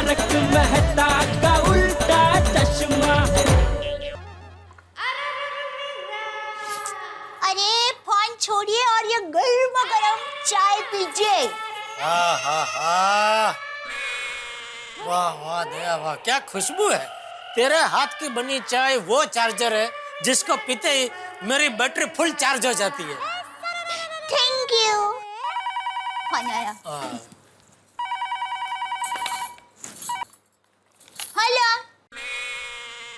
तारक मेहता का उल्टा चश्मा। अरे फोन छोड़िए और ये गर्मा गर्म चाय पीजिए। वाह वाह दया वाह, क्या खुशबू है। तेरे हाथ की बनी चाय वो चार्जर है जिसको पीते ही मेरी बैटरी फुल चार्ज हो जाती है। Thank you. फोन आया। हेलो।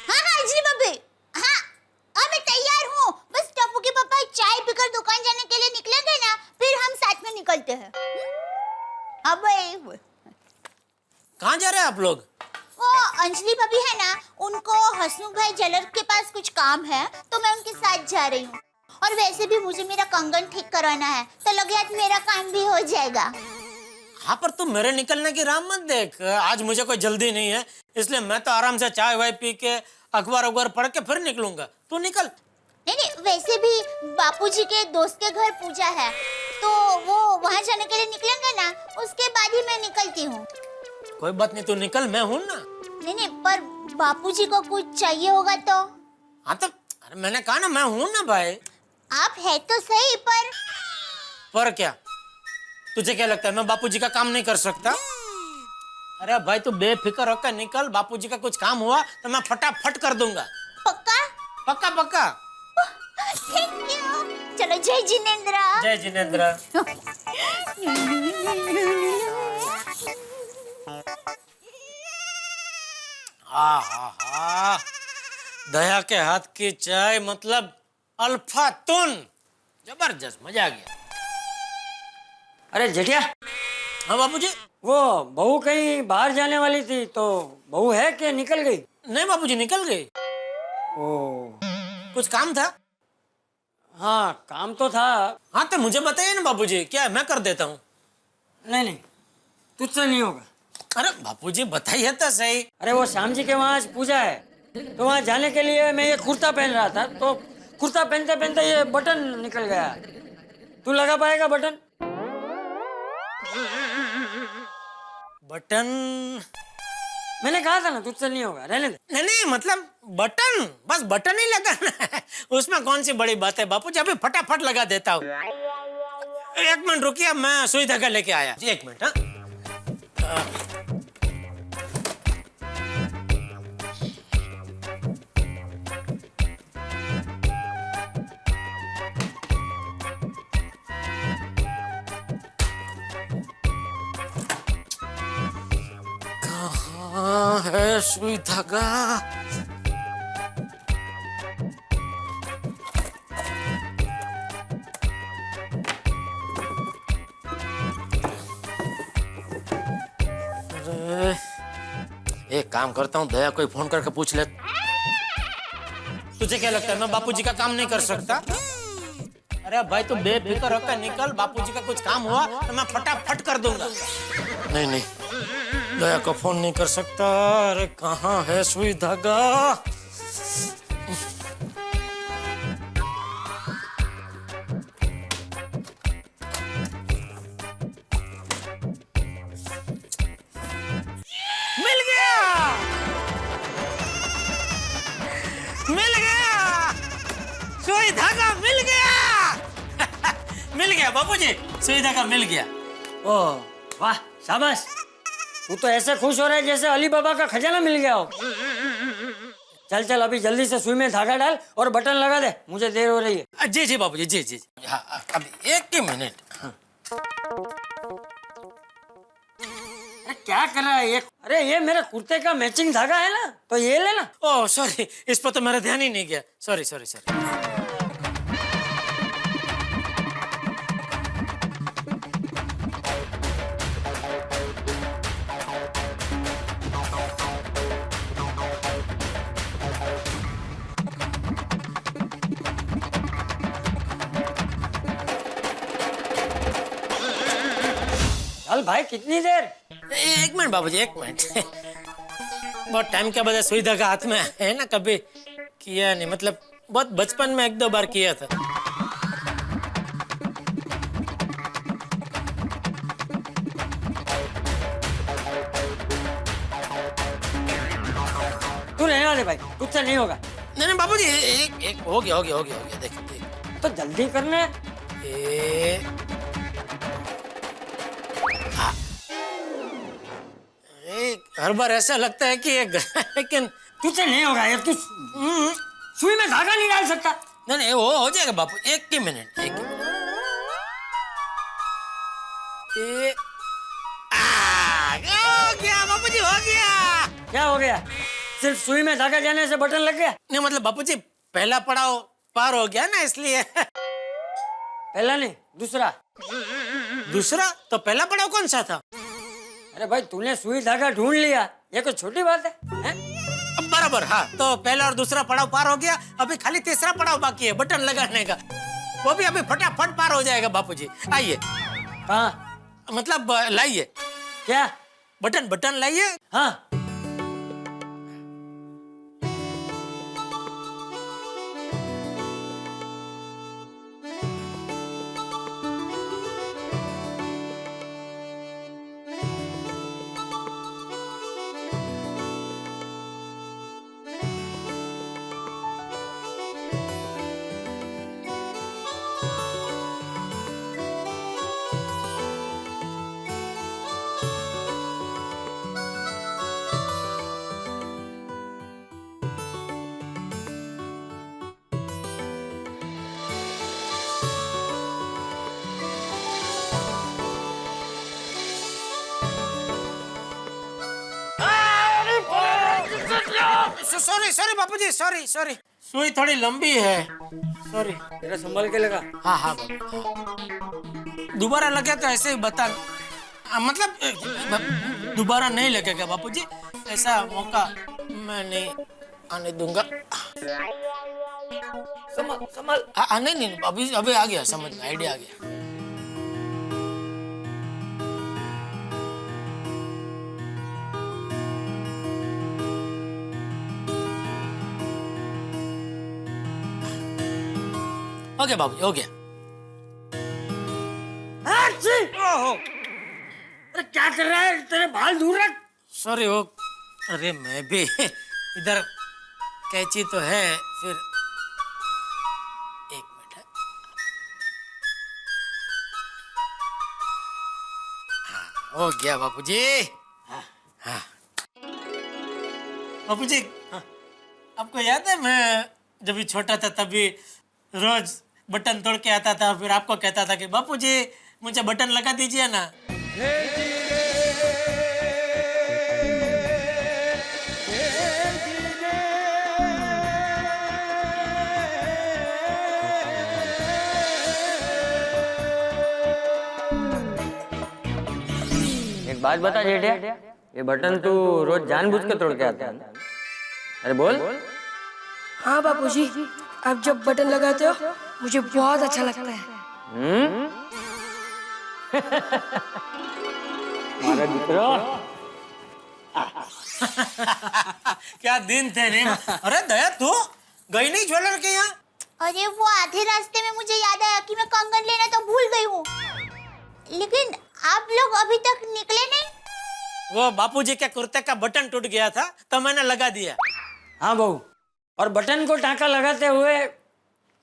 हाँ हाँ जी भाभी। हाँ मैं तैयार हूँ। बस टप्पू के पापा चाय पीकर दुकान जाने के लिए निकलेंगे ना, फिर हम साथ में निकलते हैं। हाँ भाई। कहाँ जा रहे हैं आप लोग? वो अंजलि भाभी है ना, उनको हसमुख भाई ज्वेलर के पास कुछ काम है, तो मैं उनके साथ जा रही हूँ। और वैसे भी मुझे मेरा कंगन ठीक करवाना है, तो लगे आज मेरा काम भी हो जाएगा। हाँ पर तुम मेरे निकलने की राह मत देख। आज मुझे कोई जल्दी नहीं है, इसलिए मैं तो आराम से चाय वाय पी के अखबार पढ़ के फिर निकलूंगा। तू निकल। नहीं, वैसे भी बापूजी के दोस्त के घर पूजा है, तो वो वहाँ जाने के लिए निकलेंगे ना, उसके बाद ही मैं निकलती हूँ। कोई बात नहीं, तू निकल, मैं हूँ ना। नहीं, पर बापूजी को कुछ चाहिए होगा तो? हाँ तो अरे मैंने कहा ना मैं हूँ ना भाई। आप है तो सही, पर क्या? तुझे क्या लगता है मैं बापूजी का काम नहीं कर सकता? अरे भाई तू बेफिक्र होकर निकल, बापूजी का कुछ काम हुआ तो मैं फटाफट कर दूंगा। पक्का? पक्का पक्का। Thank you. चलो, जय जिनेंद्र। जय जिनेंद्र। दया के हाथ की चाय मतलब अल्फा तुन, जबरदस्त, मजा आ गया। अरे जेठिया। हाँ बापूजी। वो बहू कहीं बाहर जाने वाली थी, तो बहू है कि निकल गई? नहीं बापूजी, निकल गई। ओ, कुछ काम था? हाँ काम तो था। हाँ तो मुझे बताइए ना बापूजी, क्या है, मैं कर देता हूँ। नहीं तुझसे नहीं होगा। अरे बापूजी बताइए तो सही। अरे वो श्याम जी के वहाँ आज पूजा है, तो वहाँ जाने के लिए मैं ये कुर्ता पहन रहा था, तो कुर्ता पहनते पहनते ये बटन निकल गया। तू लगा पाएगा बटन? बटन? मैंने कहा था ना तुझसे नहीं होगा, रहने दे। नहीं मतलब बटन, बस बटन ही लगाना है, उसमें कौन सी बड़ी बात है बापूजी, अभी फटाफट लगा देता हूँ। एक मिनट रुकिए, मैं सुई धागा लेके आया। जी एक मिनट। हाँ कहाँ है सुई धागा? अरे एक काम करता हूँ, दया कोई फोन करके पूछ ले। तुझे क्या लगता है मैं बापूजी का काम नहीं कर सकता? अरे भाई तू बेफिक्र होकर निकल, बापूजी का कुछ काम हुआ तो मैं फटाफट कर दूंगा। नहीं दया को फोन नहीं कर सकता। अरे कहाँ है सुई धागा? मिल गया सुई धागा, मिल गया। मिल गया बापूजी, सुई धागा मिल गया। ओह वाह, शाबाश। तू तो ऐसे खुश हो रहा है जैसे अली बाबा का खजाना मिल गया हो। चल अभी जल्दी से सुई में धागा डाल और बटन लगा दे, मुझे देर हो रही है। जी बाबूजी, जी। हाँ अभी एक ही मिनट। हाँ। अरे क्या कर रहा है ये? अरे ये मेरे कुर्ते का मैचिंग धागा है ना, तो ये लेना। ओह सॉरी, इस पर तो मेरा ध्यान ही नहीं गया। सॉरी। चल भाई, कितनी देर? एक मिनट बाबूजी, एक मिनट। बहुत टाइम के बाद सुई धागा हाथ में है ना, कभी किया नहीं, मतलब बहुत बचपन में एक दो बार किया था। तू रहने दे भाई, तुझसे नहीं होगा। नहीं नहीं बाबूजी, एक हो गया देखो देख। तो जल्दी करने। हर बार ऐसा लगता है कि लेकिन तुझसे नहीं होगा यार, तू सुई में धागा नहीं डाल सकता। नहीं नहीं वो हो जाएगा बापू, एक ही मिनट। हो गया बापूजी, हो गया। क्या हो गया? सिर्फ सुई में धागा जाने से बटन लग गया? नहीं मतलब बापूजी पहला पड़ाव पार हो गया ना, इसलिए। पहला नहीं, दूसरा। दूसरा? तो पहला पड़ाव कौन सा था? अरे भाई तूने सुई धागा ढूंढ लिया, ये कोई छोटी बात है, हैं? बराबर, हाँ। तो पहला और दूसरा पड़ाव पार हो गया, अभी खाली तीसरा पड़ाव बाकी है बटन लगाने का। वो भी अभी फटाफट पार हो जाएगा बापूजी। आइए। कहाँ? मतलब लाइए। क्या? बटन लाइए। हाँ। सॉरी बापूजी, सॉरी। सुई थोड़ी लंबी है, सॉरी। तेरा संभाल के लगा। हाँ बाबू, दोबारा लगे तो ऐसे ही बता। मतलब दोबारा नहीं लगेगा बापूजी, ऐसा मौका मैं नहीं आने दूंगा। संभाल। हाँ नहीं अभी आ गया समझ में, आइडिया आ गया। हो गया बाबू, हो गया। अरे क्या कर रहा है? तेरे बाल दूर रख। सॉरी हो। अरे मैं भी इधर, कैंची तो है, फिर एक मिनट। हाँ, हो गया बापूजी। हाँ बापूजी, आपको याद है मैं जब भी छोटा था तभी रोज बटन तोड़ के आता था, फिर आपको कहता था कि बापूजी मुझे बटन लगा दीजिए ना। एक बात बता जेठिया, ये बटन तू रोज जानबूझ के तोड़ के आता है ना? अरे बोल। हाँ बापूजी, आप जब बटन लगाते हो मुझे बहुत अच्छा लगता है। हमारा दिकरा। क्या दिन थे नहीं। अरे दया तू गई नहीं ज्वेलर के यहाँ? अरे वो आधे रास्ते में मुझे याद आया कि मैं कंगन लेना तो भूल गई हूँ, लेकिन आप लोग अभी तक निकले नहीं। वो बापूजी के कुर्ते का बटन टूट गया था तो मैंने लगा दिया। हाँ बहू, और बटन को टांका लगाते हुए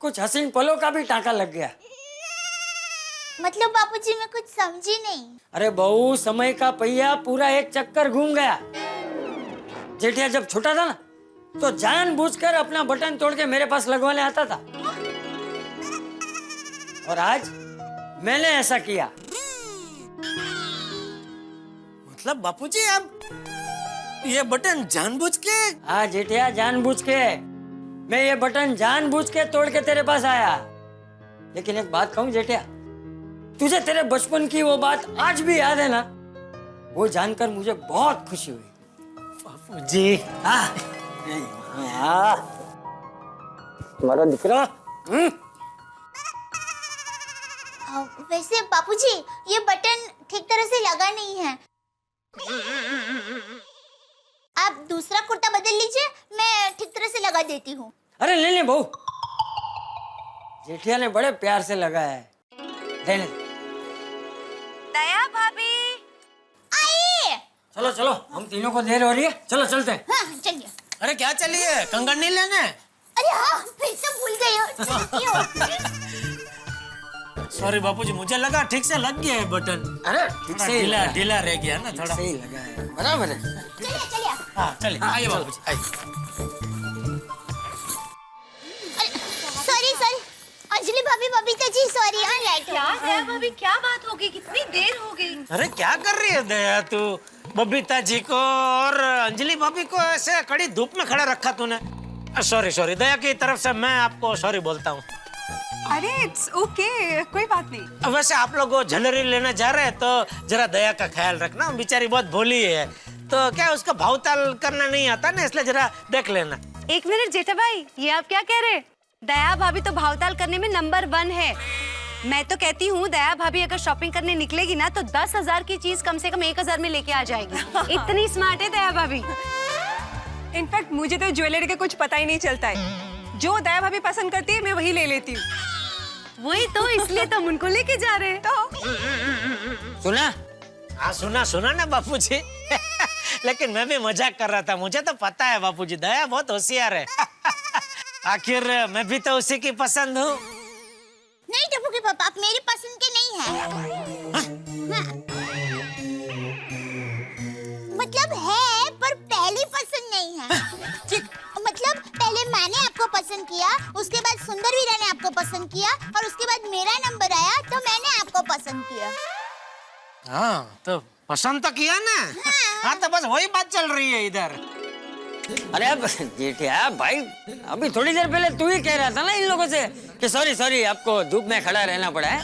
कुछ हसीन पलों का भी टांका लग गया। मतलब बापूजी मैं कुछ समझी नहीं। अरे बहू, समय का पहिया पूरा एक चक्कर घूम गया। जेठिया जब छोटा था ना तो जानबूझकर अपना बटन तोड़ के मेरे पास लगवाने आता था, और आज मैंने ऐसा किया। मतलब बापूजी अब ये बटन जानबूझ के? हाँ जेठिया, जानबूझ के। मैं ये बटन जानबूझ के तोड़ के तेरे पास आया। लेकिन एक बात कहूं जेठिया, तुझे तेरे बचपन की वो बात आज भी याद है ना? वो जानकर मुझे बहुत खुशी हुई। बापूजी हाँ, तुम्हारा दिकरा। वैसे बापूजी ये बटन ठीक तरह से लगा नहीं है, आप दूसरा कुर्ता बदल लीजिए, मैं ठीक तरह से लगा देती हूँ। अरे ले ले बहू, जेठिया ने बड़े प्यार से लगाया है, ले। दया भाभी, आइए। चलो चलो, हम तीनों को देर हो रही है, चलो चलते हैं। हाँ चलिए। अरे क्या चलिए, कंगन नहीं लेने? अरे हाँ, फिर से भूल गए हो। चलती हो। सॉरी बापूजी, मुझे लगा ठीक से लग गया है बटन। अरे ठीक से ही ढीला लगा है। ढीला रह गया ना थोड़ा। सही लगा है, बराबर है। चलिए चलिए। हाँ चलिए, आइए बापूजी, आइए। सॉरी सॉरी, अंजलि भाभी, बबीता जी सॉरी, हाँ लेट क्या दया भाभी, क्या बात हो गई? कितनी देर हो गई? अरे क्या कर रही है दया तू? बबीता जी को और अंजलि भाभी को ऐसे कड़ी धूप में खड़ा रखा तूने। सॉरी सॉरी, दया की तरफ से मैं आपको सॉरी बोलता हूँ। अरे इट्स ओके, कोई बात नहीं। वैसे आप लोग ज्वेलरी लेने जा रहे हैं तो जरा दया का ख्याल रखना, बेचारी बहुत भोली है, तो क्या उसका भावताल करना नहीं आता ना, इसलिए जरा देख लेना। एक मिनट जेठा भाई, ये आप क्या कह रहे? दया भाभी तो भावताल करने में नंबर 1 है। मैं तो कहती हूँ दया भाभी अगर शॉपिंग करने निकलेगी ना तो 10,000 की चीज कम से कम 1,000 में लेके आ जाएगी। इतनी स्मार्ट है दया भाभी। इनफैक्ट मुझे तो ज्वेलरी का कुछ पता ही नहीं चलता है। जो दया भाभी पसंद करती है मैं वही ले लेती हूँ। वही तो, इसलिए तो हम उनको लेके जा रहे हैं। तो सुना? हाँ सुना सुना ना बापूजी। लेकिन मैं भी मजाक कर रहा था, मुझे तो पता है बापूजी, दया बहुत होशियार है। आखिर मैं भी तो उसी की पसंद हूँ। नहीं टप्पू के पापा, आप मेरी पसंद के नहीं हैं। हाँ। मतलब है, पर पहली पसंद नहीं है। मतलब पहले मैंने आपको पसंद किया, उसके बाद सुंदर वीरा ने आपको पसंद किया, और उसके बाद मेरा नंबर आया तो मैंने आपको पसंद किया। हाँ तो पसंद तो किया ना। हाँ तो बस वही बात चल रही है इधर। अरे अब जेठिया भाई, अभी थोड़ी देर पहले तू ही कह रहा था ना इन लोगों से कि सॉरी सॉरी आपको धूप में खड़ा रहना पड़ा है,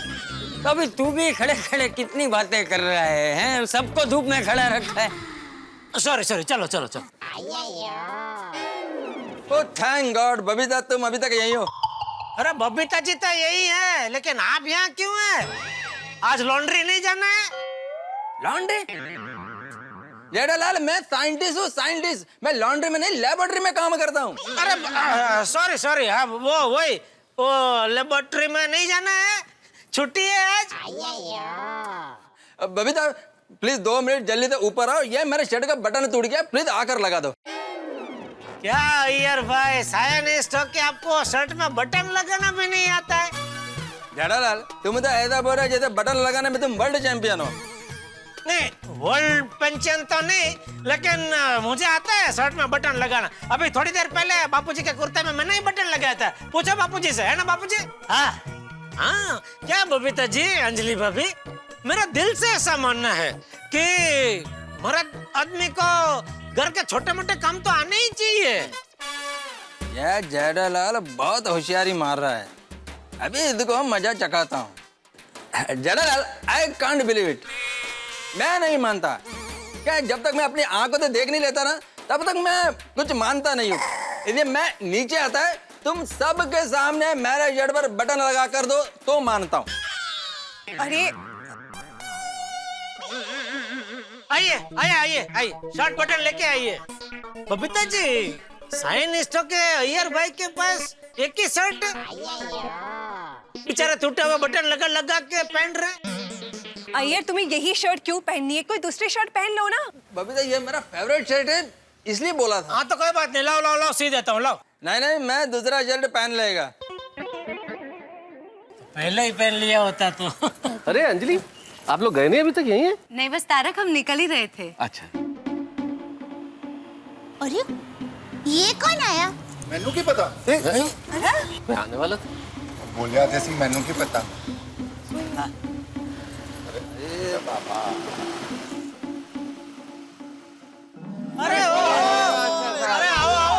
तो अभी तू भी खड़े खड़े कितनी बातें कर रहा है, हैं? सबको धूप में खड़ा रखा है। सॉरी सॉरी, चलो चलो चलो। ओ थैंक गॉड, बबीता तुम अभी तक यही हो? अरे बबीता जी तो यही है, लेकिन आप यहाँ क्यों हैं? आज लॉन्ड्री नहीं जाना है? लॉन्ड्री? जेठालाल, मैं साइंटिस्ट हूँ, साइंटिस्ट। मैं लॉन्ड्री में नहीं, लेबोरेटरी में काम करता हूँ। अरे सॉरी सॉरी, हाँ वो लेबोरेटरी में नहीं जाना है, छुट्टी है आज। बबीता प्लीज 2 मिनट जल्दी से ऊपर आओ, ये मेरे शर्ट का बटन टूट गया, प्लीज आकर लगा दो। क्या यार भाई, साइंटिस्ट हो के आपको शर्ट में बटन लगाना भी नहीं आता है? जेठालाल, तुम तो ऐसा बोल रहे जैसे बटन लगाने में तुम वर्ल्ड चैंपियन हो। नहीं, वर्ल्ड पेंशन तो नहीं, लेकिन मुझे आता है शर्ट में बटन लगाना। अभी थोड़ी देर पहले बापूजी के कुर्ते में मैंने ही बटन लगाया था, पूछो बापूजी से, है ना बापूजी? हाँ हाँ, क्या बबीता जी, अंजलि भाभी, मेरा दिल से ऐसा मानना है कि मर्द आदमी को घर के छोटे मोटे काम तो आने ही चाहिए। ये जेठालाल बहुत होशियारी मार रहा है, अभी इसको मजा चखाता हूँ। Jethalal, I can't believe it, मैं नहीं मानता। क्या जब तक मैं अपनी आंखों से देख नहीं लेता ना, तब तक मैं कुछ मानता नहीं हूँ। इसलिए मैं नीचे आता है, तुम सबके सामने मेरे शर्ट पर बटन लगा कर दो तो मानता हूँ। अरे आइए आइए आइए आइए, शर्ट बटन लेके आइए। बबीता जी, साइंटिस्टों के अय्यर भाई के पास एक ही शर्ट है, बेचारा टूटा हुआ बटन लगा लगा के पहन रहे। अय्यर, तुम्हें यही शर्ट क्यों पहननी है? कोई दूसरी शर्ट पहन लो ना। बबीता, ये मेरा फेवरेट शर्ट है, इसलिए बोला था। हाँ तो कोई बात नहीं, लाओ लाओ लाओ, सी देता हूँ, लाओ। नहीं नहीं, मैं दूसरा शर्ट पहन लेगा। पहले ही पहन लिया होता तो। अरे अंजलि, आप लोग गए नहीं अभी तक? यहीं है? नहीं, बस तारक हम निकल ही रहे थे। अच्छा। अरे ये कौन आया? मैनू की पता? मैं आने वाला था। बोलिया जैसी मैनू की पता। अरे ओ, अरे आओ आओ।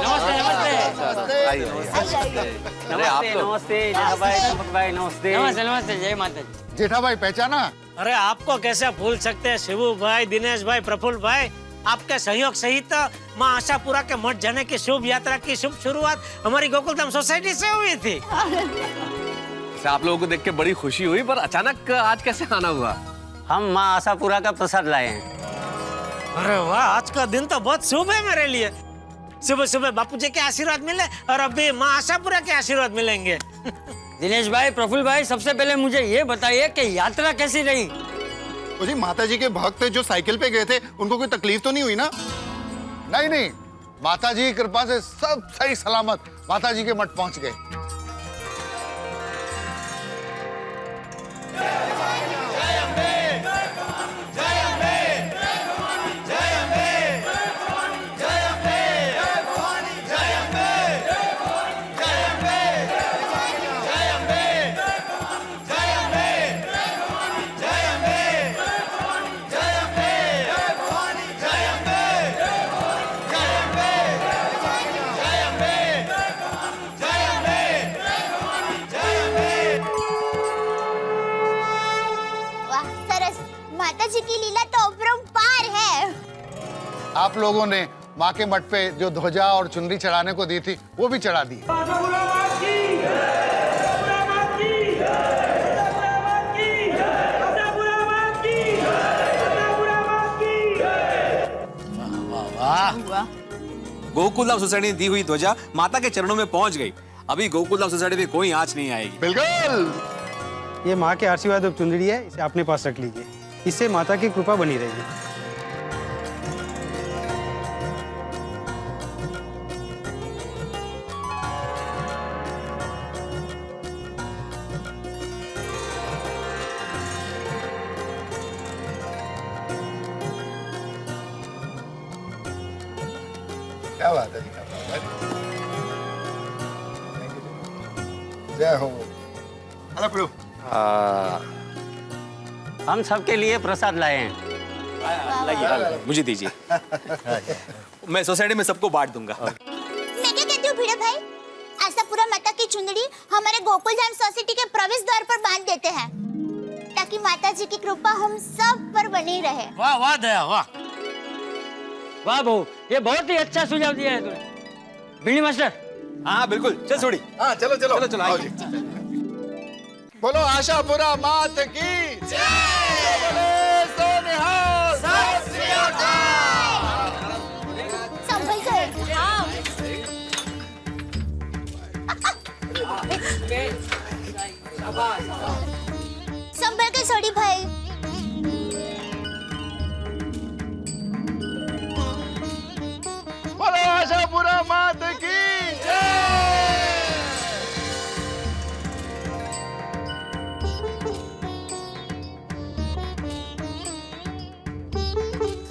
नमस्ते नमस्ते अरे आप लोग नमस्ते जेठा भाई, दीपक भाई, नमस्ते नमस्ते नमस्ते, जय माता दी। जेठा भाई पहचाना? अरे आपको कैसे भूल सकते हैं शिवू भाई, दिनेश भाई, प्रफुल्ल भाई। आपके सहयोग सहित माँ आशापुरा के मठ जाने की शुभ यात्रा की शुभ शुरुआत हमारी गोकुलधाम सोसाइटी से हुई थी। वैसे आप लोगों को देख के बड़ी खुशी हुई, पर अचानक आज कैसे आना हुआ? हम माँ आशापुरा का प्रसाद लाए हैं। अरे वाह, आज का दिन तो बहुत शुभ है मेरे लिए। सुबह सुबह बापूजी के आशीर्वाद मिले और अभी माँ आशापुरा के आशीर्वाद मिलेंगे। दिनेश भाई, प्रफुल्ल भाई, सबसे पहले मुझे ये बताइए कि यात्रा कैसी रही? जी, माता जी के भक्त जो साइकिल पे गए थे, उनको कोई तकलीफ तो नहीं हुई ना? नहीं नहीं, माता जी की कृपा से सब सही सलामत माता जी के मठ पहुंच गए। वाह सरस, माता जी की लीला तो अपरंपार है। आप लोगों ने माँ के मठ पे जो ध्वजा और चुनरी चढ़ाने को दी थी वो भी चढ़ा दी। गोकुलधाम सोसाइटी ने दी हुई ध्वजा माता के चरणों में पहुंच गई। अभी गोकुलधाम सोसाइटी में कोई आंच नहीं आएगी। बिल्कुल। ये माँ के आशीर्वाद चुंदड़ी है, इसे अपने पास रख लीजिए, इससे माता की कृपा बनी रहेगी। क्या बात है जी, क्या बात है। जय हो। हेलो प्रभु। हम सबके लिए प्रसाद लाए हैं। लाइए, मुझे दीजिए। मैं सोसाइटी में सबको बांट दूंगा। मैं क्या कहती हूँ भिड़े भाई, आशापुरा माता की चुंदड़ी हमारे गोकुलधाम सोसाइटी के प्रवेश द्वार पर बांध देते हैं, ताकि माता जी की कृपा हम सब पर बनी रहे। वाह वाह दया, वाह वाह बहू, ये बहुत ही अच्छा सुझाव दिया है तूने। बीड़ी मास्टर। हाँ बिल्कुल, चल छोड़ी। हाँ चलो चलो चलो चलो, आओ जी। बोलो आशापुरा मात की जय। बोले सोनिहाल। सत श्री अकाल। संभल कर। संभल के छोड़ी भाई। बोलो आशापुरा मात की जय।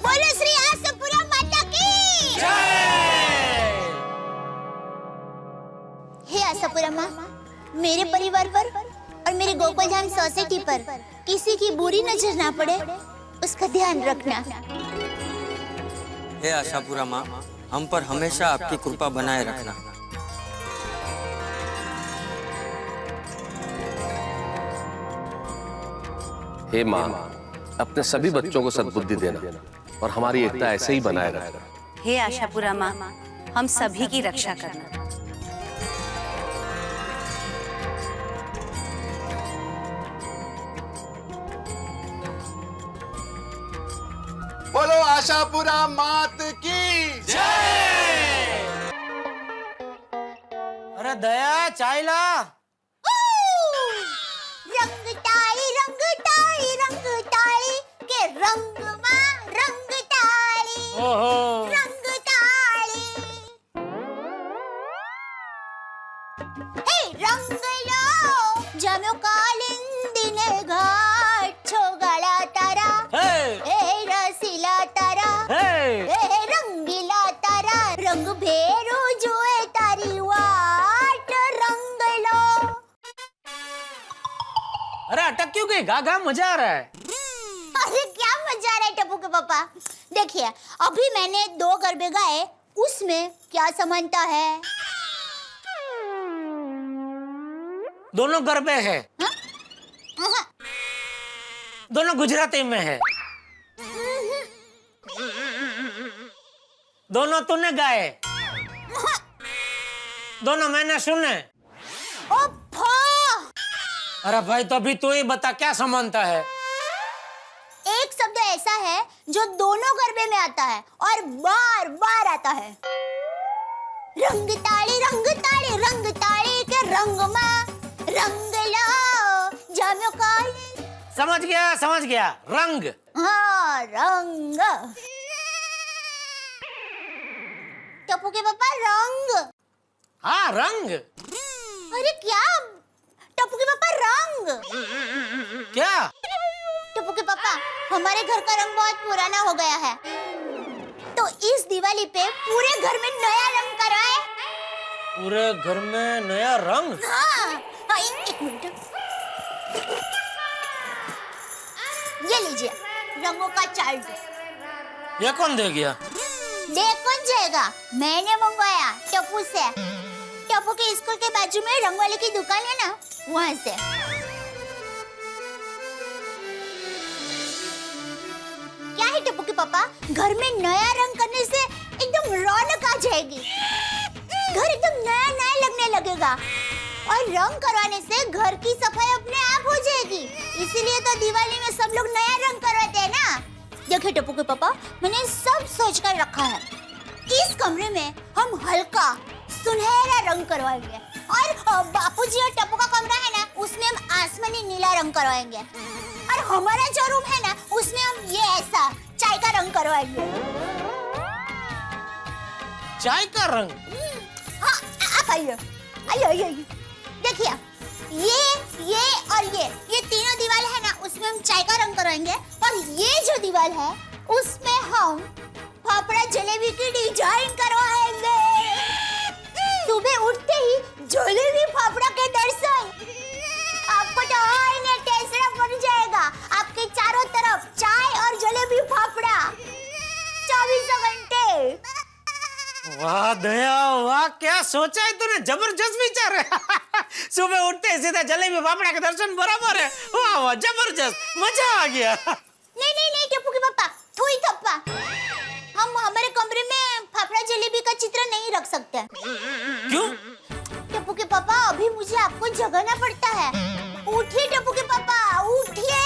बोलो श्री आशापुरा माता की जय। हे आशापुरा माँ, मेरे परिवार पर और मेरे गोकुलधाम सोसाइटी पर किसी की बुरी नजर ना पड़े, उसका ध्यान रखना। हे आशापुरा माँ, हम पर हमेशा आपकी कृपा बनाए रखना। हे माँ, अपने सभी बच्चों को सद्बुद्धि देना और हमारी एकता ऐसे ही बनाए रखना। हे आशापुरा माँ, हम सभी की रक्षा करना। बोलो आशापुरा मात की जय। अरे दया, चाय ला। रंग ताली के रंग माँ रंग ताली। ओहो, रंग ताली हे रंग लो जम्यो कालिंदीने घाट छोगाळा तारा। हे, हे रसिला तारा। हे, हे रंगीला तारा, रंग भेरू जुए तारी वाट रंग लो। अरे अटक क्यों गई? गा गा, मजा आ रहा है। अरे क्या मजा आ रहा है टप्पू के पापा। देखिए, अभी मैंने 2 गरबे गाए, उसमें क्या समानता है? दोनों गरबे है, हाँ? दोनों गुजराती में है, दोनों तूने गाए, दोनों मैंने सुने। ओफो! अरे भाई, तो अभी तू ही बता, क्या समानता है? एक शब्द ऐसा है जो दोनों गरबे में आता है और बार बार आता है। रंग ताली के रंग माँ रंग लो जाम्यो काली। समझ गया, रंग। हाँ, रंग। टप्पू के पापा रंग। हाँ रंग। अरे क्या टप्पू के पापा रंग? क्या? टप्पू के पापा हमारे घर का रंग बहुत पुराना हो गया है, तो इस दिवाली पे पूरे घर में नया रंग करवाए। पूरे घर में नया रंग? हाँ, एक मिनट, ये लीजिए रंगों का चार्ट। ये कौन दे गया? दे कौन जाएगा, मैंने मंगवाया टप्पू से। टप्पू के स्कूल के बाजू में रंग वाले की दुकान है ना, वहाँ से। क्या है टप्पू के पापा, घर में नया रंग करने से एकदम रौनक आ जाएगी, घर एकदम नया नया लगने लगेगा, और रंग करवाने से घर की सफाई अपने आप हो जाएगी। इसीलिए तो दिवाली में सब लोग नया रंग करवाते हैं ना। देखिए टप्पू के पापा, मैंने सब सोच कर रखा है। इस कमरे में हम हल्का सुनहरा रंग करवाएंगे, और बापूजी और टप्पू का कमरा है ना, उसमें हम आसमानी नीला रंग करवाएंगे, और हमारा जो रूम है ना, उसमें हम ये ऐसा चाय का रंग करवाएंगे। चाय का रंग? हाँ, आप आइए आइए आइए आइए। देखिए ये और ये तीनों दीवार है ना, उसमें हम चाय का रंग करवाएंगे, और ये जो दीवार है उसमें हम फाफड़ा जलेबी की डिजाइन करवाएंगे। सुबह उठते ही जलेबी फाफड़ा के दर्शन, आपको तो और ने टेंशन पड़ जाएगा। आपके चारों तरफ चाय और जलेबी फाफड़ा 24 घंटे। वाह दया वाह, क्या सोचा है तूने, जबरदस्त विचार है। सुबह उठते ही सीधा जलेबी फाफड़ा के दर्शन बराबर है। वाह वाह जबरदस्त, मजा आ गया। नहीं नहीं नहीं टप्पू के पापा, थोड़ी थप्पा, हम हमारे कमरे में फाफड़ा जलेबी का चित्र नहीं रख सकते। क्यों? टप्पू के पापा अभी मुझे आपको जगाना पड़ता है। उठिए टप्पू के पापा, उठिए।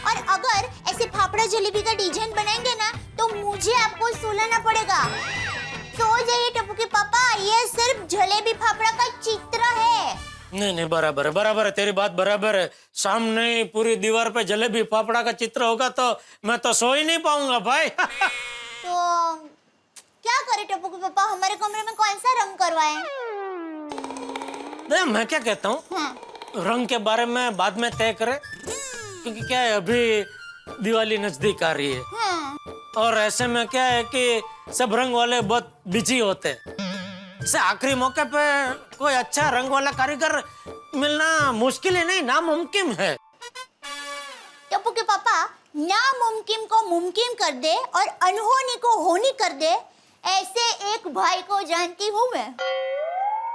और अगर ऐसे फाफड़ा जलेबी का डिजाइन बनाएंगे ना, तो मुझे आपको सुलाना पड़ेगा। सो जाइए टप्पू के पापा, ये सिर्फ जलेबी फाफड़ा का चित्र है। नहीं नहीं बराबर है, बराबर है, तेरी बात बराबर है। सामने पूरी दीवार पे जलेबी फाफड़ा का चित्र होगा तो मैं तो सो ही नहीं पाऊंगा भाई। तो क्या करे टप्पू के पापा, हमारे कमरे में कौन सा रंग करवाएं? मैं क्या कहता हूँ, हाँ। रंग के बारे में बाद में तय करें, क्योंकि क्या है अभी दिवाली नजदीक आ रही है। हाँ। और ऐसे में क्या है कि सब रंग वाले बहुत बिजी होते हैं। इसे आखिरी मौके पे कोई अच्छा रंग वाला कारीगर मिलना मुश्किल ही नहीं, नामुमकिन है। टप्पू के पापा, नामुमकिन को मुमकिन कर दे और अनहोनी को होनी कर दे, ऐसे एक भाई को जानती हूँ मैं।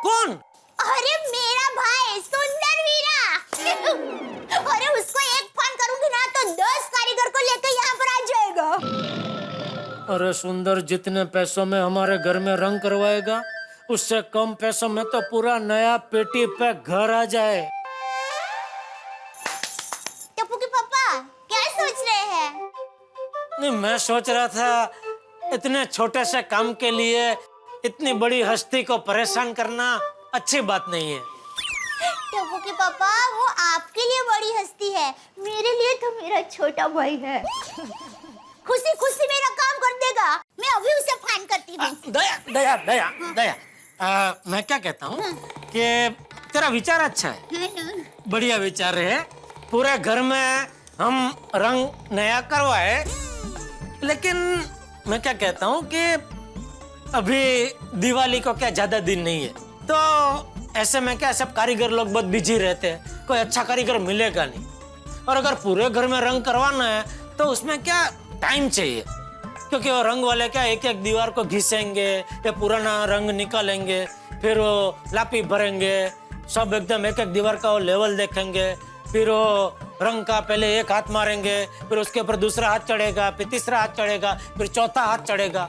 कौन? अरे मेरा भाई सुंदर वीरा। अरे उसको एक फोन करूंगी ना, तो 10 कारीगर को लेकर यहाँ पर आ जाएगा। अरे सुंदर जितने पैसों में हमारे घर में रंग करवाएगा, उससे कम पैसों में तो पूरा नया पेटी पे घर आ जाए। टप्पू के पापा क्या सोच रहे हैं? नहीं, मैं सोच रहा था इतने छोटे से काम के लिए इतनी बड़ी हस्ती को परेशान करना अच्छी बात नहीं है। टप्पू के पापा, वो आपके लिए बड़ी हस्ती है, मेरे लिए तो मेरा छोटा भाई है। खुशी खुशी मेरा काम कर देगा, मैं अभी उसे फोन करती हूँ। दया दया दया दया, मैं क्या कहता हूँ कि तेरा विचार अच्छा है, बढ़िया विचार है। पूरे घर में हम रंग नया करवाए, लेकिन मैं क्या कहता हूँ कि अभी दिवाली को क्या ज्यादा दिन नहीं है, तो ऐसे में क्या सब कारीगर लोग बहुत बिजी रहते हैं, कोई अच्छा कारीगर मिलेगा नहीं। और अगर पूरे घर में रंग करवाना है तो उसमें क्या टाइम चाहिए, क्योंकि वो रंग वाले क्या एक एक दीवार को घिसेंगे या पुराना रंग निकालेंगे, फिर वो लापी भरेंगे, सब एकदम एक एक दीवार का वो लेवल देखेंगे, फिर वो रंग का पहले एक हाथ मारेंगे, फिर उसके ऊपर दूसरा हाथ चढ़ेगा, फिर तीसरा हाथ चढ़ेगा, फिर चौथा हाथ चढ़ेगा।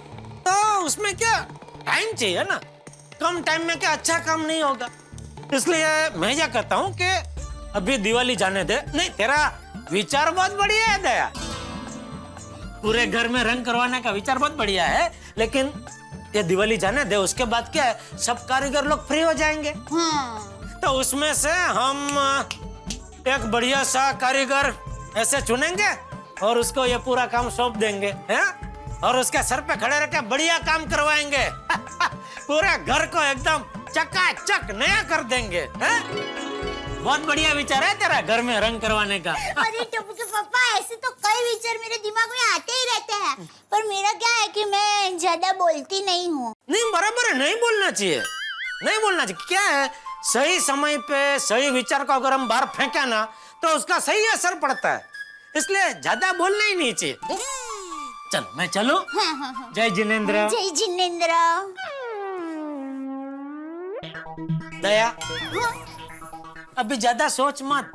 तो उसमें क्या टाइम चाहिए ना, कम टाइम में क्या अच्छा काम नहीं होगा। इसलिए मैं क्या कहता हूँ कि अभी दिवाली जाने दे। नहीं, तेरा विचार बहुत बढ़िया है दया, पूरे घर में रंग करवाने का विचार बहुत बढ़िया है, लेकिन ये दिवाली जाने दे, उसके बाद क्या है सब कारीगर लोग फ्री हो जाएंगे। तो उसमें से हम एक बढ़िया सा कारीगर ऐसे चुनेंगे और उसको ये पूरा काम सौंप देंगे, हैं? और उसके सर पे खड़े रह के बढ़िया काम करवाएंगे। पूरे घर को एकदम चकाचक नया कर देंगे। हैं? बहुत बढ़िया विचार है तेरा घर में रंग करवाने का। अरे टप्पू के पापा, ऐसे तो कई विचार मेरे दिमाग में आते ही रहते हैं, पर मेरा क्या है कि मैं ज्यादा बोलती नहीं हूँ। नहीं, बराबर है, नहीं बोलना चाहिए, नहीं बोलना चाहिए। क्या है, सही समय पे सही विचार को अगर हम बाहर फेंके ना तो उसका सही असर पड़ता है, इसलिए ज्यादा बोलना ही नहीं चाहिए। चलो मैं चलूं? हाँ। जय जिनेंद्र। जय जिनेंद्र। दया, अभी ज्यादा सोच मत,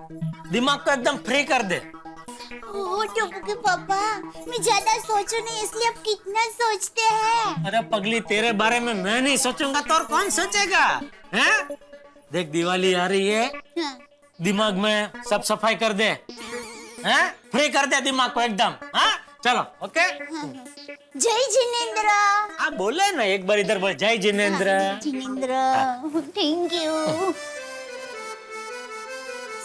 दिमाग को एकदम फ्री कर दे। ओ टप्पू के पापा, मैं ज्यादा सोचू नहीं, इसलिए आप कितना सोचते हैं। अरे पगली, तेरे बारे में मैं नहीं सोचूंगा तो और कौन सोचेगा? हैं? देख दिवाली आ रही है, हाँ। दिमाग में सब सफाई कर दे, हैं? फ्री कर दे दिमाग को एकदम। हाँ चलो, ओके। जय जिनेंद्र। आप बोले ना एक बार, इधर बोल, जय जिनेंद्र। Jinendra, thank you.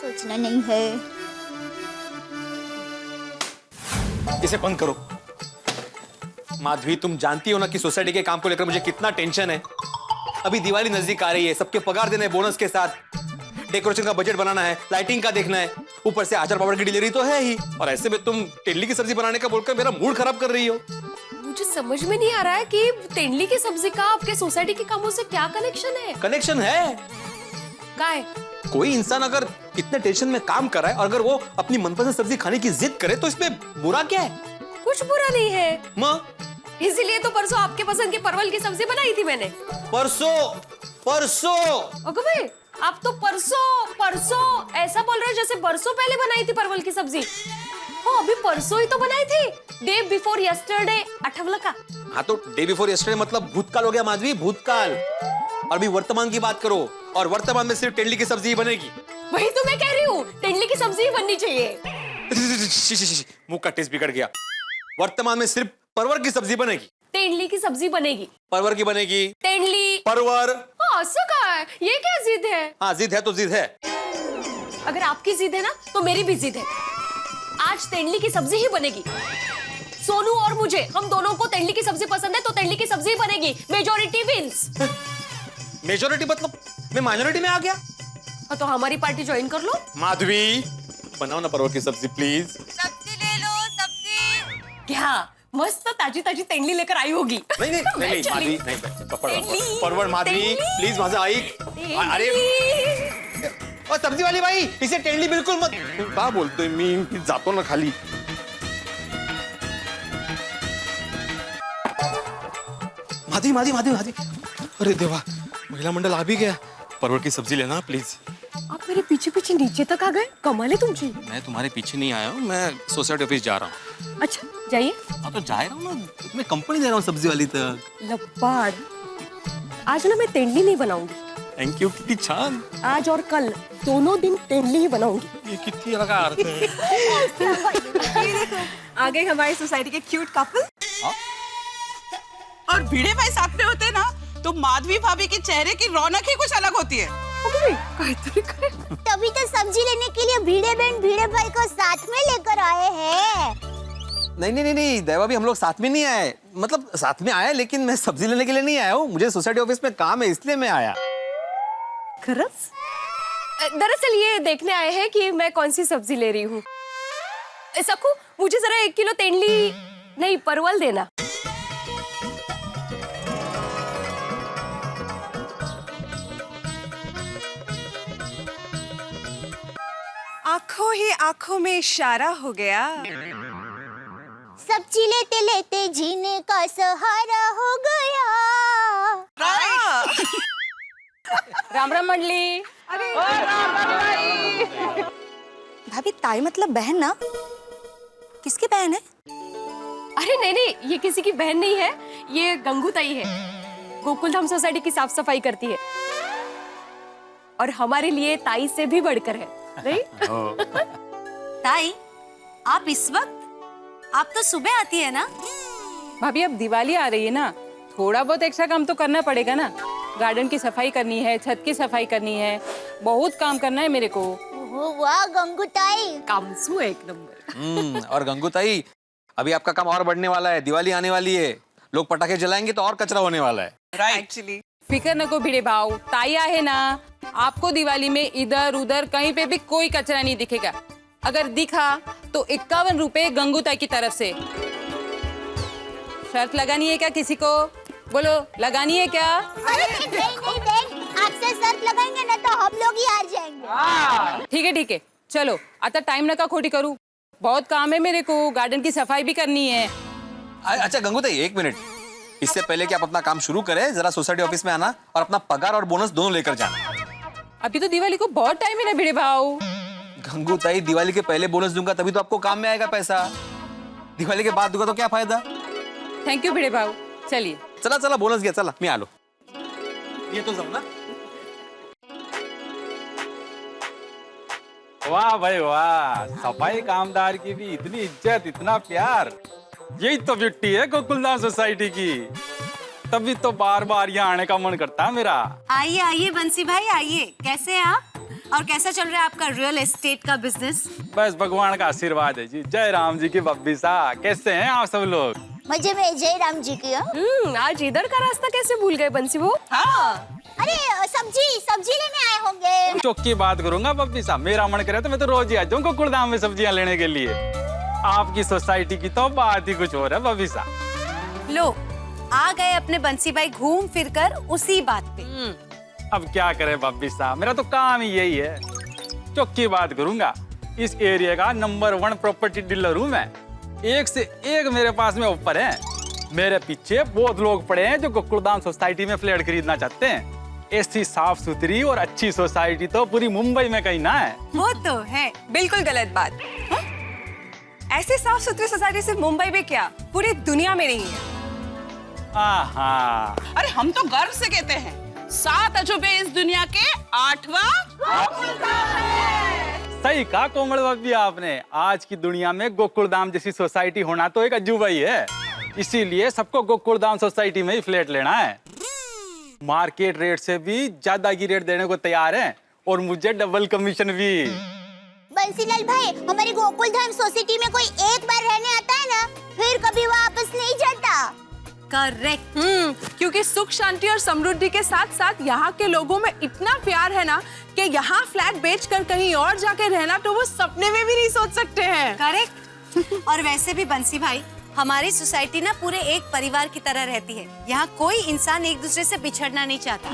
सोचना नहीं है। इसे बंद करो। माधवी, तुम जानती हो ना कि सोसाइटी के काम को लेकर मुझे कितना टेंशन है। अभी दिवाली नजदीक आ रही है, सबके पगार देने बोनस के साथ, डेकोरेशन का बजट बनाना है, लाइटिंग का देखना है, ऊपर से आचार पापड़ की डिलीवरी तो है ही, और ऐसे में तुम तेंदुली की सब्जी बनाने का बोलकर मेरा मूड खराब कर रही हो। मुझे समझ में नहीं आ रहा है कि तेंदुली की सब्जी का आपके सोसाइटी के कामों से क्या कनेक्शन है। कनेक्शन है। काय? कोई इंसान अगर इतने टेंशन में काम कर रहा है और अगर वो अपनी मनपसंद सब्जी खाने की जिद करे तो इसमें बुरा क्या है? कुछ बुरा नहीं है। माँ, इसीलिए तो परसों आपके पसंद की परवल की सब्जी बनाई थी मैंने। परसों। ओके भाई, आप तो परसों ऐसा बोल रहे हो जैसे बरसों पहले बनाई थी परवल की सब्जी। हाँ, अभी परसों ही तो बनाई थी, डे बिफोर यस्टरडे, आठवला का। हाँ तो डे बिफोर यस्टरडे मतलब भूतकाल हो गया माधवी, भूतकाल। और अभी वर्तमान की बात करो, और वर्तमान में सिर्फ तेंदुली की सब्जी ही बनेगी। वही तो मैं कह रही हूँ, तेंदुली की सब्जी ही बननी चाहिए। मुंह का टेस्ट बिगड़ गया। वर्तमान में सिर्फ परवर की सब्जी बनेगी। तेंदुली की सब्जी बनेगी। परवर की बनेगी। तेंदुली। परवर। हाँ, सका है। ये क्या जिद है? हाँ, जिद है तो जिद है। अगर आपकी जिद है ना तो मेरी भी जिद है। आज तेंदुली की सब्जी ही बनेगी। सोनू और मुझे, हम दोनों को तेंदुली की सब्जी पसंद है तो तेंदुली की सब्जी ही बनेगी। Majority wins. मेजॉरिटी मतलब मैं माइनॉरिटी में आ गया? तो हमारी पार्टी ज्वाइन कर लो। माधवी, बनाओ ना परवर की सब्जी प्लीज। सब्जी ले लो, सब्जी। क्या मस्त ताजी ताजी तेंदुली लेकर आई होगी। नहीं माधवी, नहीं परवर। माधवी प्लीज, माझा ऐक। अरे और सब्जी वाली भाई, इसे तेंदुली बिल्कुल मत। क्या बोलतोय मी, जातो ना खाली। माधवी, अरे देवा, महिला मंडल आ भी गया। परवर की सब्जी लेना प्लीज। आप मेरे पीछे पीछे नीचे तक आ गए, कमाल है तुमची। मैं तुम्हारे पीछे नहीं आया हूँ, मैं सोसाइटी ऑफिस जा रहा हूँ। अच्छा जाइए। हाँ तो जा रहा हूँ ना, मैं कंपनी दे रहा हूँ सब्जी वाली तक। लबाड़, आज ना मैं तेंदुली नहीं बनाऊंगी। थैंक यू, कितनी छान। आज और कल दोनों दिन तेंदुली ही बनाऊंगी। ये कितनी अलग अर्थ है। आ गए हमारी सोसाइटी के क्यूट कपल। और भिड़े भाई साथ में होते ना तो माधवी भाभी के चेहरे की रौनक ही कुछ अलग होती है। तभी तो सब्जी लेने के लिए भिड़े बहन भिड़े भाई को साथ में लेकर आए हैं। नहीं, देवा भी हम लोग साथ में नहीं आए। मतलब साथ में आए, लेकिन मैं सब्जी लेने के लिए नहीं आया हूँ। मुझे सोसाइटी ऑफिस में काम है, इसलिए मैं आया। खरस? दरअसल ये देखने आए हैं कि मैं कौन सी सब्जी ले रही हूँ। सकू, मुझे जरा 1 किलो तेंदुली नहीं परवल देना। आंखों ही आंखों में इशारा हो गया। सब्जी लेते लेते जीने का सहारा हो गया। राम राम मंडली। अरे भाभी, ताई मतलब बहन ना? किसकी बहन है? अरे नहीं, ये किसी की बहन नहीं है, ये गंगू ताई है। गोकुलधाम सोसाइटी की साफ सफाई करती है और हमारे लिए ताई से भी बढ़कर है। नहीं? ताई, आप इस वक्त? आप तो सुबह आती है ना? भाभी, अब दिवाली आ रही है ना, थोड़ा बहुत एक्स्ट्रा काम तो करना पड़ेगा ना। गार्डन की सफाई करनी है, छत की सफाई करनी है, बहुत काम करना है मेरे को। वाह गंगू ताई, कामसू है एक नंबर। और गंगू ताई, अभी आपका काम और बढ़ने वाला है, दिवाली आने वाली है, लोग पटाखे जलाएंगे तो और कचरा होने वाला है। राइट एक्चुअली फिकर नको भिड़े भाव, ताई है ना, आपको दिवाली में इधर उधर कहीं पे भी कोई कचरा नहीं दिखेगा। अगर दिखा तो 51 रुपए गंगू ताई की तरफ से। शर्त लगानी है क्या किसी को? बोलो, लगानी है क्या? अरे नहीं नहीं बहन, आपसे शर्त लगाएंगे ना तो हम लोग ही हार जाएंगे। ठीक है, चलो आता टाइम नका खोटी करूं, बहुत काम है मेरे को, गार्डन की सफाई भी करनी है। अच्छा गंगू ताई, 1 मिनट, इससे पहले कि आप अपना काम शुरू करें, जरा सोसाइटी ऑफिस में आना और अपना पगार और बोनस दोनों लेकर जाना। अभी तो दिवाली को बहुत टाइम है ना भिड़े भाव। गंगू ताई, दिवाली के पहले बोनस दूंगा तभी तो आपको काम में आएगा पैसा, दिवाली के बाद दूंगा तो क्या फायदा। थैंक यू भिड़े भाव, चलिए। चला बोनस घ्या, चला मी आलो, येतो जाऊ ना। वाह भाई वाह, सफाई कामदार की भी इतनी इज्जत, इतना प्यार, यही तो ब्यूटी है गोकुलधाम सोसाइटी की। तभी तो बार बार यहाँ आने का मन करता है मेरा। आइए आइए बंसी भाई, आइए। कैसे हैं आप और कैसा चल रहा है आपका रियल एस्टेट का बिजनेस? बस भगवान का आशीर्वाद है जी। जय राम जी की बब्बी सा, कैसे हैं आप सब लोग? मजे में जय राम जी की। आज इधर का रास्ता कैसे भूल गए बंसी वो? हाँ। अरे सब्जी लेने आए होंगे। चौकी बात करूंगा बब्बी सा, मेरा मन करे तो मैं तो रोज ही आ जाऊँ गोकुलधाम में सब्जियां लेने के लिए। आपकी सोसाइटी की तो बात ही कुछ और है बब्बी सा। लो, आ गए अपने बंसी भाई घूम फिर कर उसी बात पे। अब क्या करे बब्बी सा, मेरा तो काम ही यही है। चौकी बात करूंगा, इस एरिया का नंबर 1 प्रॉपर्टी डीलर हूँ मैं। एक से एक मेरे पास में ऑफर है। मेरे पीछे बहुत लोग पड़े हैं जो गोकुलधाम सोसाइटी में फ्लैट खरीदना चाहते हैं। ऐसी साफ सुथरी और अच्छी सोसाइटी तो पूरी मुंबई में कहीं ना है। वो तो है, बिल्कुल गलत बात। ऐसे साफ सुथरी सोसाइटी सिर्फ मुंबई में क्या, पूरी दुनिया में नहीं है। अरे हम तो गर्व से कहते हैं 7 अजूबे इस दुनिया के 8वां। सही कहा कोमल बब्बी आपने, आज की दुनिया में गोकुलधाम जैसी सोसाइटी होना तो एक अजूबा ही है। इसीलिए सबको गोकुलधाम सोसाइटी में ही फ्लैट लेना है। मार्केट रेट से भी ज्यादा की रेट देने को तैयार है और मुझे डबल कमीशन भी। बंसीलाल भाई, हमारी गोकुलधाम सोसाइटी में कोई एक बार रहने आता है ना, फिर कभी वापस नहीं जाता। करेक्ट। क्योंकि सुख शांति और समृद्धि के साथ साथ यहाँ के लोगों में इतना प्यार है ना कि यहाँ फ्लैट बेचकर कहीं और जाके रहना तो वो सपने में भी नहीं सोच सकते हैं। करेक्ट। और वैसे भी बंसी भाई, हमारी सोसाइटी ना पूरे एक परिवार की तरह रहती है। यहाँ कोई इंसान एक दूसरे से बिछड़ना नहीं चाहता।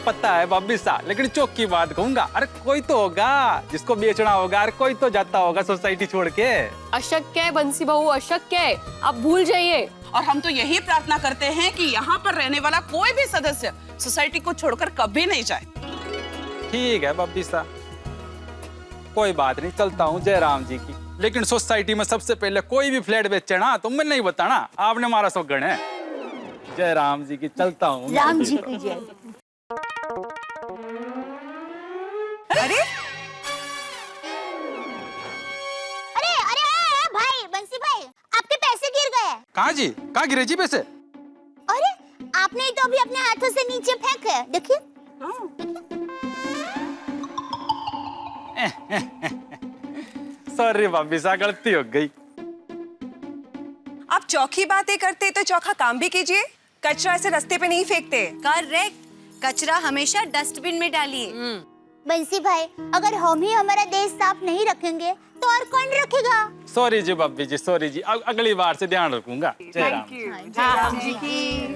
पता है बब्बी सा, लेकिन चौक की बात कहूंगा, अरे कोई तो होगा जिसको बेचना होगा, अरे कोई तो जाता होगा सोसाइटी छोड़ के। अशक्य है बंसी बहू, अशक्य है, आप भूल जाइए। और हम तो यही प्रार्थना करते हैं कि यहाँ पर रहने वाला कोई भी सदस्य सोसाइटी को छोड़कर कभी नहीं जाए। ठीक है बब्बी सा, कोई बात नहीं, चलता हूँ जय राम जी की। लेकिन सोसाइटी में सबसे पहले कोई भी फ्लैट बेचे ना तो मैं नहीं बताना, आपने हमारा सौगन है। जय राम जी की, चलता हूँ। राम जी की जय। अरे भाई बंसी भाई, आपके पैसे गिर गए। कहाँ जी, कहाँ गिरे जी पैसे? अरे आपने तो अभी अपने हाथों से नीचे फेंके, देखिए। सॉरी बब्बी सा, गलती हो गई। आप चौकी बातें करते तो चौखा काम भी कीजिए। कचरा ऐसे रास्ते पे नहीं फेंकते। करेक्ट। कचरा हमेशा डस्टबिन में डालिए। बंसी भाई, अगर हम ही हमारा देश साफ नहीं रखेंगे तो और कौन रखेगा? सॉरी जी बब्बी जी, सॉरी जी, अगली बार से ध्यान रखूंगा। जय राम जी की।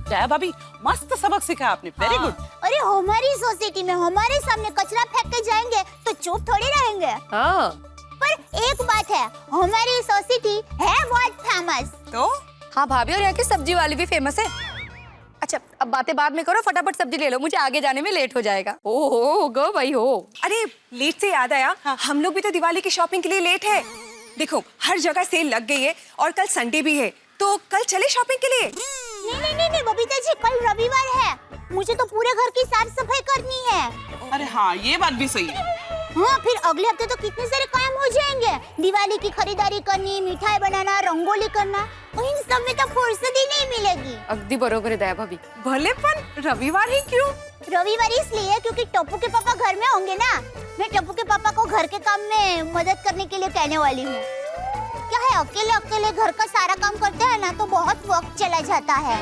जया भाभी, मस्त सबक सीखा आपने, वेरी गुड। अरे हमारी सोसाइटी में हमारे सामने कचरा फेंक के जाएंगे तो चुप थोड़ी रहेंगे। पर एक बात है, हमारी सोसाइटी है बहुत फेमस। तो हाँ भाभी, और यहाँ की सब्जी वाली भी फेमस है। अच्छा, अब बातें बाद में करो, फटाफट सब्जी ले लो, मुझे आगे जाने में लेट हो जाएगा। ओहो गो भाई हो। अरे लेट से याद आया, हम लोग भी तो दिवाली की शॉपिंग के लिए लेट है। देखो हर जगह सेल लग गई है और कल संडे भी है, तो कल चले शॉपिंग के लिए। नहीं बबीता जी, कल रविवार है, मुझे तो पूरे घर की साफ सफाई करनी है। अरे हाँ, ये बात भी सही है। हाँ, फिर अगले हफ्ते तो कितने सारे काम हो जाएंगे। दिवाली की खरीदारी करनी, मिठाई बनाना, रंगोली करना, इन सब में तो फुर्सत ही नहीं मिलेगी। अगदी बरोबर है दया भाभी। भले पर रविवार ही क्यों? रविवार इसलिए क्योंकि टप्पू के पापा घर में होंगे ना। मैं टप्पू के पापा को घर के काम में मदद करने के लिए कहने वाली हूँ। क्या है, अकेले अकेले घर का सारा काम करते हैं ना तो बहुत वक्त चला जाता है।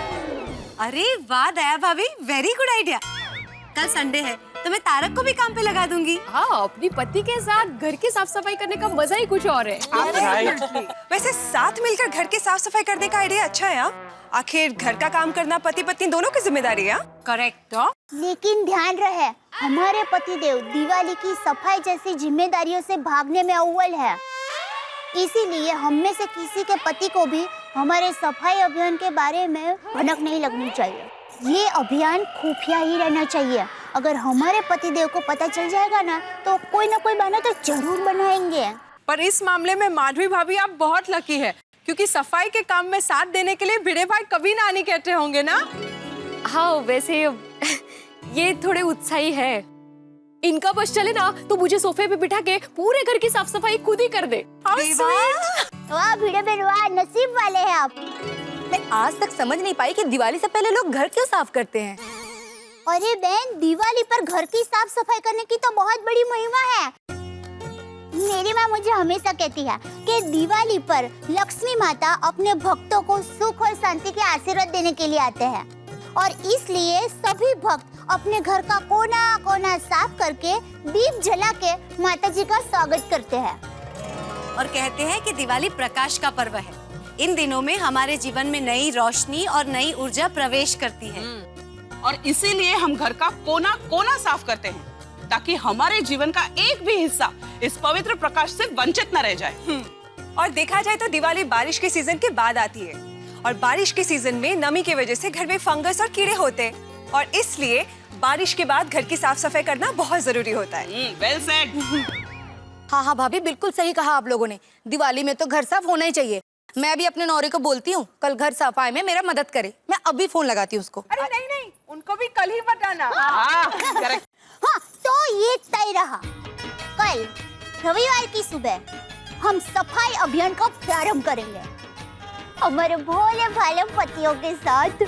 अरे वाह दया भाभी, वेरी गुड आइडिया। कल संडे है तो मैं तारक को भी काम पे लगा दूंगी। हाँ, अपनी पति के साथ घर की साफ सफाई करने का मजा ही कुछ और है। वैसे साथ मिलकर घर की साफ सफाई करने का आइडिया अच्छा है। आखिर घर का काम करना पति पत्नी दोनों की जिम्मेदारी है। करेक्ट। लेकिन ध्यान रहे, हमारे पतिदेव दिवाली की सफाई जैसी जिम्मेदारियों से भागने में अव्वल है। इसीलिए हम में से किसी के पति को भी हमारे सफाई अभियान के बारे में भनक नहीं लगनी चाहिए। ये अभियान खुफिया ही रहना चाहिए। अगर हमारे पतिदेव को पता चल जाएगा ना तो कोई ना कोई बहाना तो जरूर बनाएंगे। पर इस मामले में माधवी भाभी आप बहुत लकी है, क्योंकि सफाई के काम में साथ देने के लिए भिड़े भाई कभी ना नहीं कहते होंगे ना। हाँ, वैसे ये थोड़े उत्साही है। इनका बस चले ना तो मुझे सोफे पे बिठा के पूरे घर की साफ सफाई खुद ही कर दे। वाह भिड़े बहन, वाह नसीब वाले हैं आप। मैं आज तक समझ नहीं पाई कि दिवाली से पहले लोग घर क्यों साफ करते हैं। अरे बहन, दिवाली पर घर की साफ सफाई करने की तो बहुत बड़ी महिमा है। मेरी माँ मुझे हमेशा कहती है कि दिवाली पर लक्ष्मी माता अपने भक्तों को सुख और शांति के आशीर्वाद देने के लिए आते हैं और इसलिए सभी भक्त अपने घर का कोना कोना साफ करके दीप जला के माता जी का स्वागत करते हैं। और कहते हैं कि दिवाली प्रकाश का पर्व है। इन दिनों में हमारे जीवन में नई रोशनी और नई ऊर्जा प्रवेश करती है। और इसीलिए हम घर का कोना कोना साफ करते हैं ताकि हमारे जीवन का एक भी हिस्सा इस पवित्र प्रकाश से वंचित न रह जाए। और देखा जाए तो दिवाली बारिश के सीजन के बाद आती है और बारिश के सीजन में नमी की वजह से घर में फंगस और कीड़े होते हैं और इसलिए बारिश के बाद घर की साफ सफाई करना बहुत जरूरी होता है। Well said. हाँ भाभी, बिल्कुल सही कहा आप लोगों ने। दिवाली में तो घर साफ होना ही चाहिए। मैं भी अपने नौरे को बोलती हूँ कल घर सफाई में मेरा मदद करे। मैं अभी फोन लगाती हूँ उसको। अरे नहीं, उनको भी कल ही बताना। हाँ, तो ये तय रहा। कल रविवार की सुबह हम सफाई अभियान का प्रारंभ करेंगे हमारे भोले भाले पतियों के साथ।